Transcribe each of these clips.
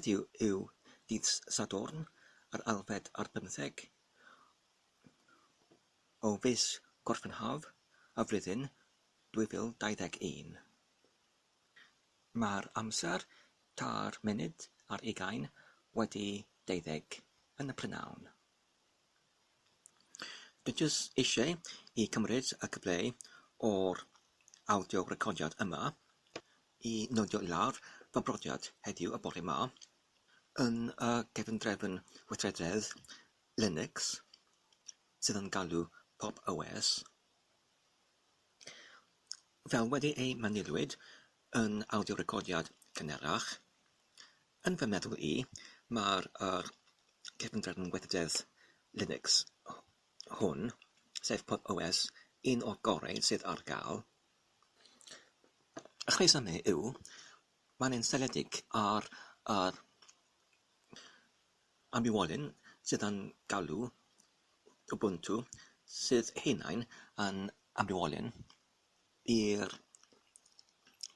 Heddiw yw dydd Sadwrn yr alfed ar 15 o fis Gorffennaf y flwyddyn 2021. Mae'r amser 4:20 wedi 20 yn y prynawn. Dwi jyst eisiau i cymryd y cyfle o'r awdio recordiad yma i nodio lawr fy brodiad heddiw y bore yma yn y gefndrefn weithrededd Linux sydd yn galw Pop OS. Fel wedi ei manilwyd yn awdio recordiad cynerach, yn fy meddwl i, mae'r gefndrefn weithrededd Linux hwn, sef Pop OS, un o'r gorau sydd ar gael. Y rheswm yw, mae'n un seledig ar ambiwolyn sydd yn galw Ubuntu, sydd hunain yn ambiwolyn i'r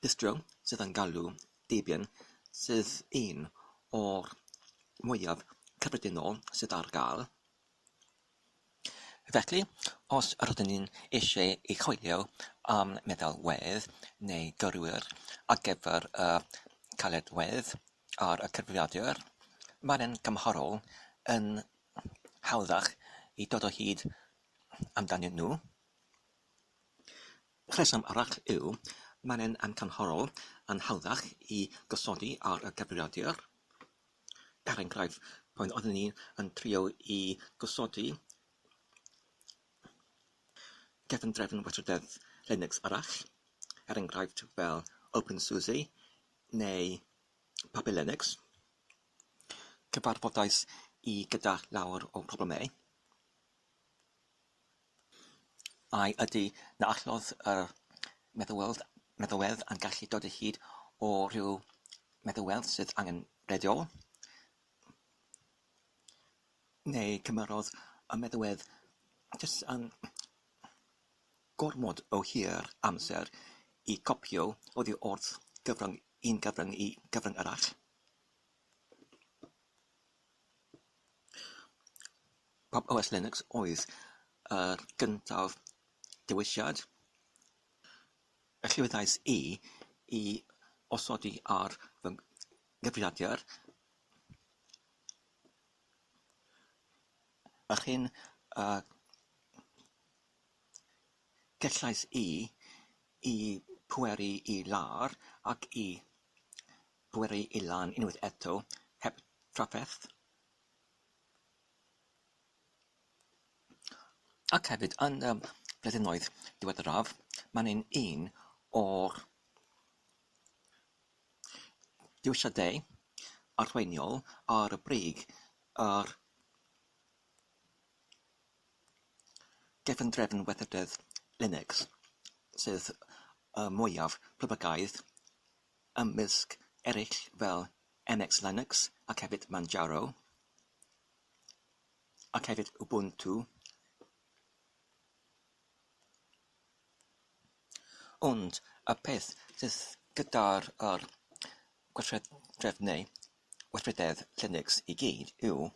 distro sydd yn galw Debian, sydd un o'r mwyaf cyffredinol sydd ar gael. Felly, os rydyn ni'n eisiau ei choelio am meddalwedd neu gyrwyr ar gyfer y caledwedd ar y cyfrifiadur, mae'n gymharol yn hawddach i dod o hyd amdanyn nhw. Rheswm arall yw, mae'n amcanhorol yn hawddach i gosodi ar y cyfrifiadur. Er enghraifft, pan oeddwn ni yn trio i gosodi gefndrefn weithrededd Linux arall, er enghraifft fel OpenSUSE neu Puppy Linux, cyfarfoddais i gyda lawer o problemau. Ai ydy na allodd y meddalwedd yn gallu dod o hyd o ryw meddalwedd sydd angen rediol, neu cymerodd y meddalwedd jyst yn gormod o hir amser i copio oddi wrth un gyfrwng i gyfrwng arall. Pop OS Linux oedd yr gyntaf dewisiad y llywyddiais i osodi ar fy gyfrifiadur. Yr hyn gellais i pweru i lar ac i pweru i lan unwaith eto heb trafferth. Ac hefyd yn blynyddoedd diweddaraf, mae'n un o'r diwylliadau arweiniol ar y brig yr gefndrefn weithrededd Linux, sydd y mwyaf poblogaidd ymysg eraill fel MX Linux ac hefyd Manjaro ac hefyd Ubuntu. Ond y peth sydd gyda'r weithrededd Linux i gyd yw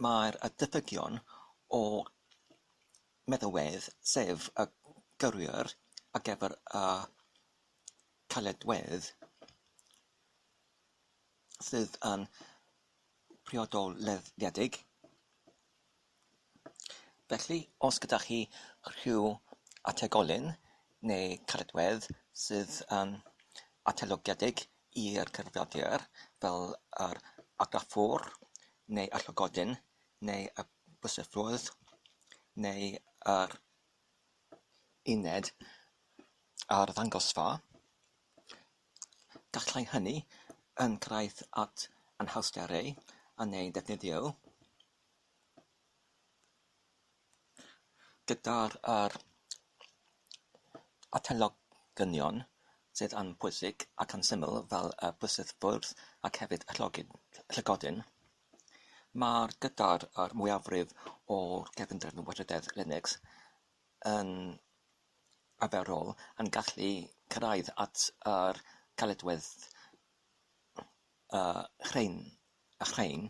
mae'r diffygion o meddalwedd sef y gyrwyr ar gyfer y caledwedd sydd yn priodol leddiedig. Felly, os gyda chi rhyw ategolyn neu caledwedd sydd yn ateilogedig i'r cyfrifiadur fel yr argraffwr neu y llygodyn neu y byseffroedd neu yr uned ar ddangosfa, gallai hynny yn cyrraedd at anhawsterau yn ei defnyddio gyda'r ateilogonion sydd yn pwysig ac yn syml fel y byseffwrdd ac hefyd y llygodyn. Mae'r gyda'r mwyafrif o'r gefndrefn weithrededd Linux yn arferol yn gallu cyrraedd at yr caledwedd chrein,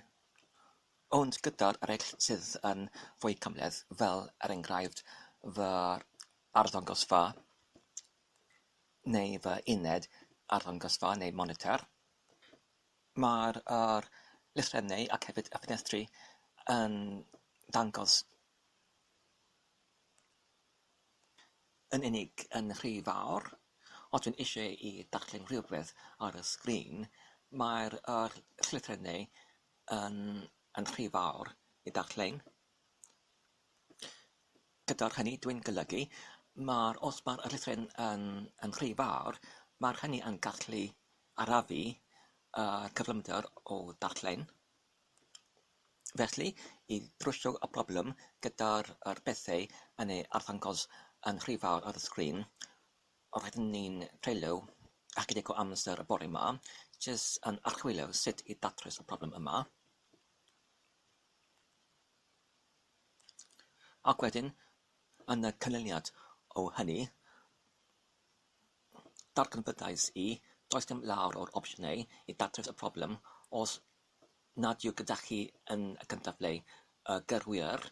ond gyda'r eraill sydd yn fwy cymleth, fel enghraifft fy arddangosfa neu fy uned arddangosfa neu monitor. Mae'r lythrennau ac hefyd y ffenestri yn dangos yn unig yn rhy fawr. Os dwi'n eisiau i darllen rhywbeth ar y sgrin, mae'r llythrennau yn rhy fawr i darllen. Gyda'r hynny, dwi'n golygu, os mae'r lythren yn rhy fawr, mae'r hynny yn gallu arafu cyflymder o darllen. Felly, i drwsio y broblem gyda'r bethau yn ei arddangos yn rhy fawr ar y sgrin, rydyn ni'n treulio ychydig o amser y bore yma, jyst yn archwilio sut i datrys y broblem yma. Ac wedyn, yn y canlyniad o hynny, darganfydais i does dim lawr o'r opsiynau i datrys y broblem os nad yw gyda chi yn y cyntaf le gyrwyr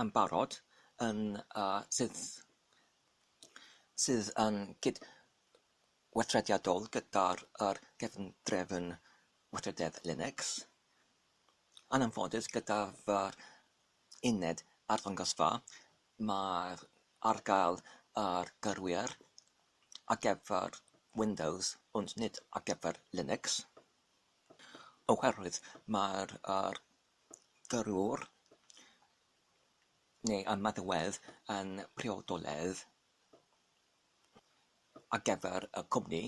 yn barod sydd yn gydweithrediadol gyda'r gefndrefn weithrededd Linux. Yn anffodus, gyda fy'r uned arddangosfa, mae ar gael yr gyrwyr ar gyfer Windows, ond nid ar gyfer Linux. Oherwydd mae'r gyrwyr neu y meddalwedd yn priodoledd ar gyfer y cwmni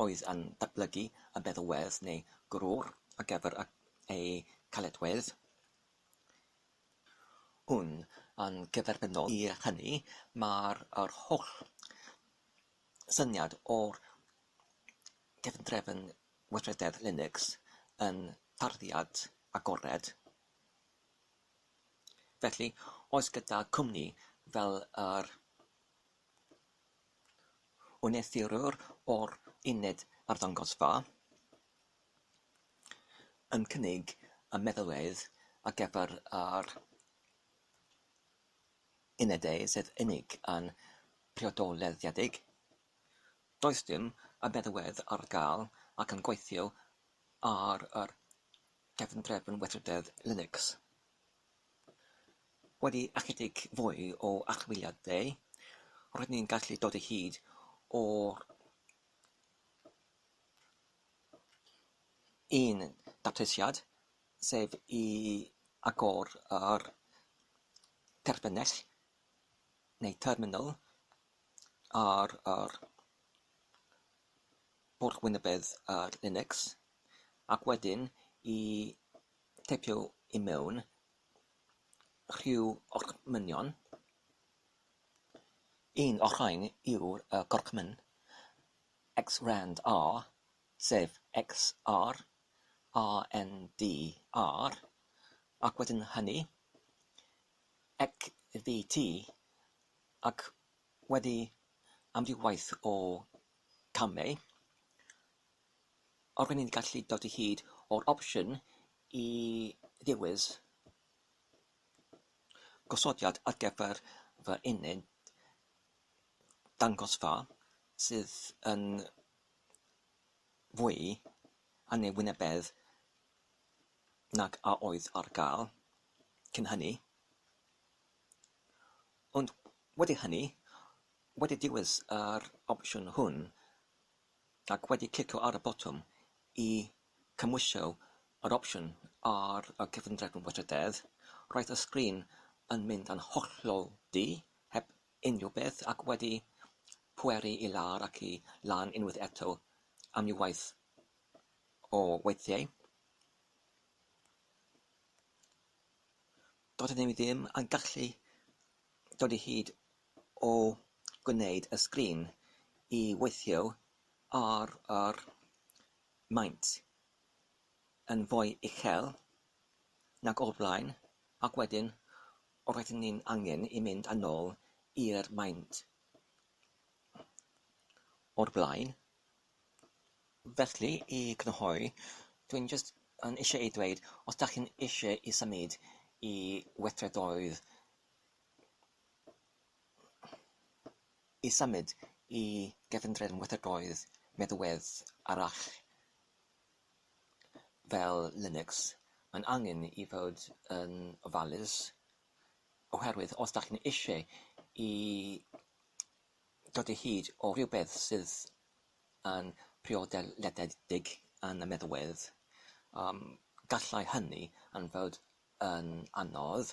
oedd yn datblygu y meddalwedd neu gyrwyr ar gyfer ei caledwedd. Yn gyferbynnol i hynny, mae'r holl syniad o'r gefndrefn weithrededd Linux yn tarddiad agored. Felly, oes gyda cwmni fel yr wneuthurwr o'r uned arddangosfa yn cynnig y meddalwedd ar gyfer yr unedau sydd unig yn priodoleddiedig. Does dim y meddalwedd ar gael ac yn gweithio ar gefndrefn weithrededd Linux. Wedi ychydig fwy o achwiliadau, rydyn ni'n gallu dod o hyd o'r un datrysiad, sef i agor yr terfynell neu terminal ar bwrdd wynebedd Linux, ac wedyn i teipio i mewn rhyw orchmynion. Un o'r rhain yw'r gorchmyn xrandr, sef XR, RNDR, ac wedyn hynny, ECVT, ac wedi amrywaith o camau, rydyn ni'n gallu dod o hyd o'r opsiwn i ddiwys gosodiad ar gyfer fy uned dangosfa sydd yn fwy yn ei wynebedd nag a oedd ar gael cyn hynny. Ond wedi hynny, wedi diwys yr opsiwn hwn ac wedi clicio ar y botwm i cymwysio yr opsiwn ar y cyfundrefn weithrededd, roedd y sgrin yn mynd yn hollol du, heb unrhyw beth, ac wedi pweru i lawr ac i lan unwaith eto amrywaith o weithiau. Doeddwn i ddim yn gallu dod o hyd o gwneud y sgrin i weithio ar yr maint yn fwy uchel nag o'r blaen, ac wedyn roeddwn ni'n angen i mynd yn ôl i'r maint o'r blaen. Felly, I grynhoi, dwi'n just yn eisiau ei dweud, os da chi'n eisiau I symud I weithredoedd, I symud I gefndir weithredoedd meddwedd arall fel Linux, mae'n angen I fod yn ofalus, oherwydd os da chi'n eisiau I dod I hyd o rhywbeth sydd yn priodeledig yn y meddwedd, gallai hynny yn fod yn anodd.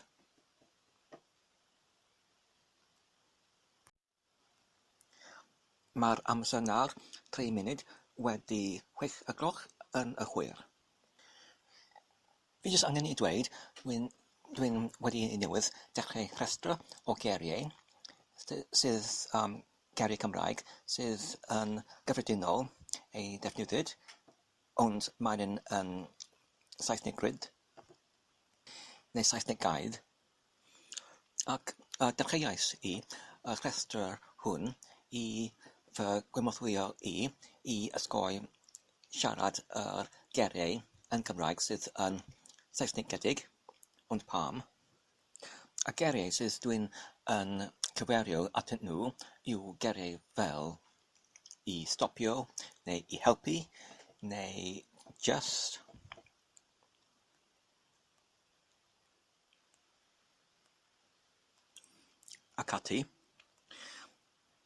Mae'r amser nawr 3 munud wedi 6 y gloch yn y chwir. Fi jyst angen I dweud, dwi'n wedi newydd dechrau rhestr o geiriau sydd geiriau Cymraeg sydd yn gyffredinol ei defnyddiwyd, ond mae'n yn Saesneg grid neu Saesneg gaidd, ac dechreuais I y rhestr hwn I fy gwymothwyo I ysgoi siarad yr geiriau yn Gymraeg sydd yn Saesneg gedig, ond pam. Y geiriau sydd dwi'n yn cyfeirio atyn nhw yw geiriau fel I stopio, neu I helpu, neu just. Ac ati.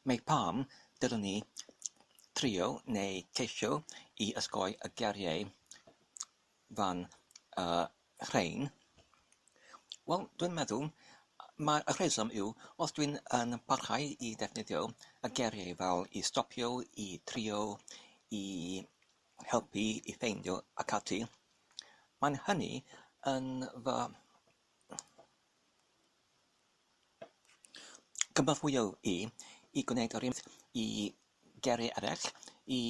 Mae pam dylwn ni trio neu ceisio I ysgoi y geiriau fan rhain. Wel, dwi'n meddwl mae'r rheswm yw, os dwi'n yn parhau I ddefnyddio y geiriau fel I stopio, I trio, I helpu, I ffeindio ac ati, mae'n hynny yn fy gymeradwyo I gwneud yr un I geiriau eraill, I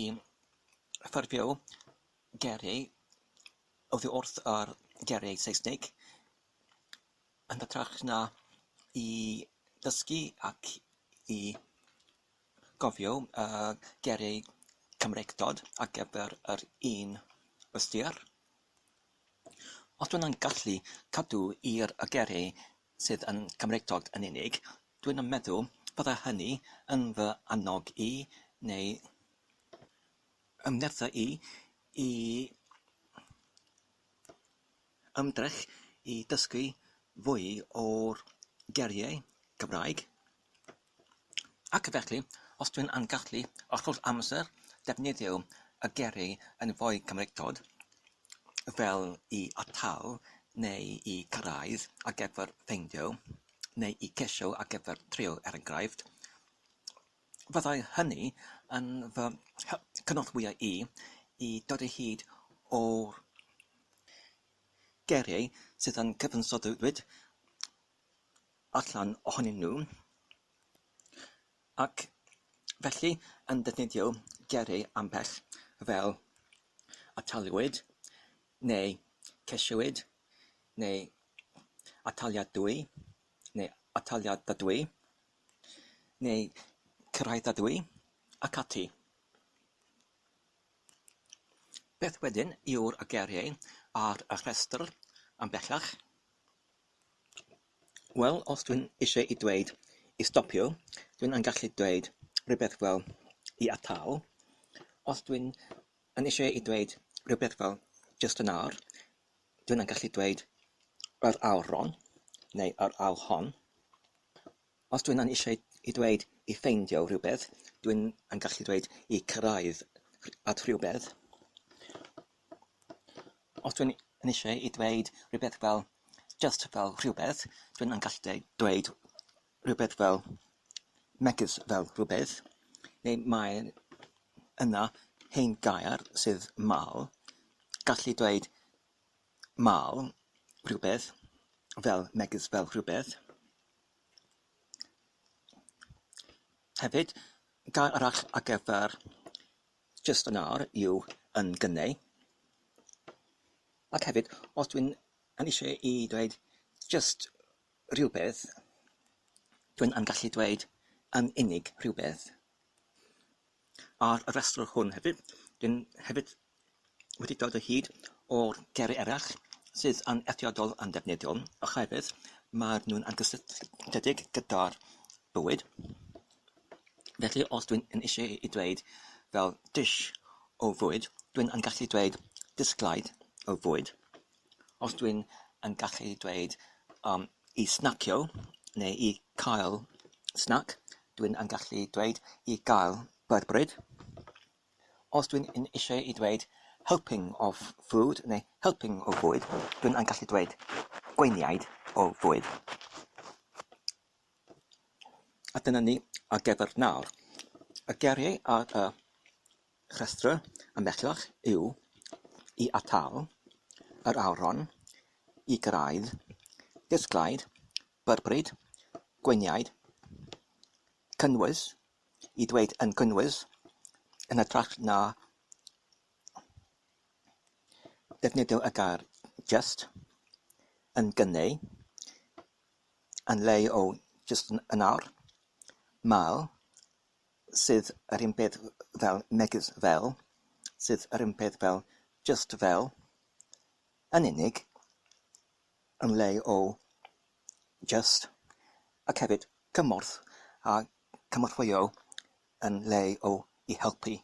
ffurfio geiriau oddi wrth yr geiriau Saesneg, yn hytrach na I dysgu ac I gofio geiriau Cymreigdod ar gyfer yr un ystyr. Os dwi'n yn gallu cadw i'r geiriau sydd yn Cymreigdod yn unig, dwi'n yn meddwl bydda hynny yn fy annog I neu ymdrech I ymdrech I dysgu fwy o'r geiriau Cymraeg. Ac felly, os dwi'n yn gallu ochr amser defnyddio y geiriau yn fwy Cymreigdod fel I atal neu I cyrraedd ar gyfer ffeindio neu I cesio ar gyfer trio er enghraifft, fyddai hynny yn fy cynorthwyo I dod I hyd o'r geiriau sydd yn cyfansoddwyd allan ohonyn nhw, ac felly yn defnyddio geiriau ambell fel ataliwyd, neu cesiwyd, neu ataliadwy, neu ataliadadwy, neu cyrraeddadwy, ac ati. Beth wedyn yw'r geiriau ar y rhestr yn bellach? Wel, os dwi'n eisiau I dweud I stopio, dwi'n yn gallu dweud rhywbeth fel I atal. Os dwi'n yn eisiau I dweud rhywbeth fel just yn awr, dwi'n yn gallu dweud yr awron neu yr awr-hon. Os dwi'n yn eisiau I dweud I ffeindio rhywbeth, dwi'n yn gallu dweud I cyrraedd at rhywbeth. Os dwi'n yn eisiau I dweud rhywbeth fel just fel rhywbeth, dwi'n yn gallu dweud rhywbeth fel megis fel rhywbeth, neu mae yna hen gair sydd mal, gallu dweud mal rhywbeth fel megis fel rhywbeth. Hefyd, gair arall ar gyfer just yn awr yw yn gynnau. Ac hefyd, os dwi'n yn eisiau I dweud just rhywbeth, dwi'n yn gallu dweud yn unig rhywbeth. Ar y rhestr hwn hefyd, Dwi'n hefyd wedi dod o hyd o'r geiriau eraill sydd yn eithriadol yn defnyddiol, oherwydd maen nhw'n angysylltiedig gyda'r bywyd. Felly os dwi'n eisiau i dweud fel dish o fwyd, dwi'n yn gallu dweud disglaid o fwyd. Os dwi'n yn gallu dweud i snacio neu i cael snac, dwi'n yn gallu dweud i gael byrbryd. Os dwi'n eisiau i dweud helping of food neu helping o fwyd, dwi'n yn gallu dweud gweiniaid o fwyd. A dyna ni ar gyfer nawr. Y geiriau ar y rhestr ymhellach yw i atal, yr awron, i gyrraedd, disglaid, byrbryd, gweiniaid, cynnwys, i dweud yn cynnwys, yn hytrach na defnyddio y gair just, yn gynnau, yn le o just yn awr, mal, sydd yr un peth fel megis fel, sydd yr un peth fel just fel, yn unig, yn le o just, ac hefyd cymorth a cymorthwyo yn le o i helpu.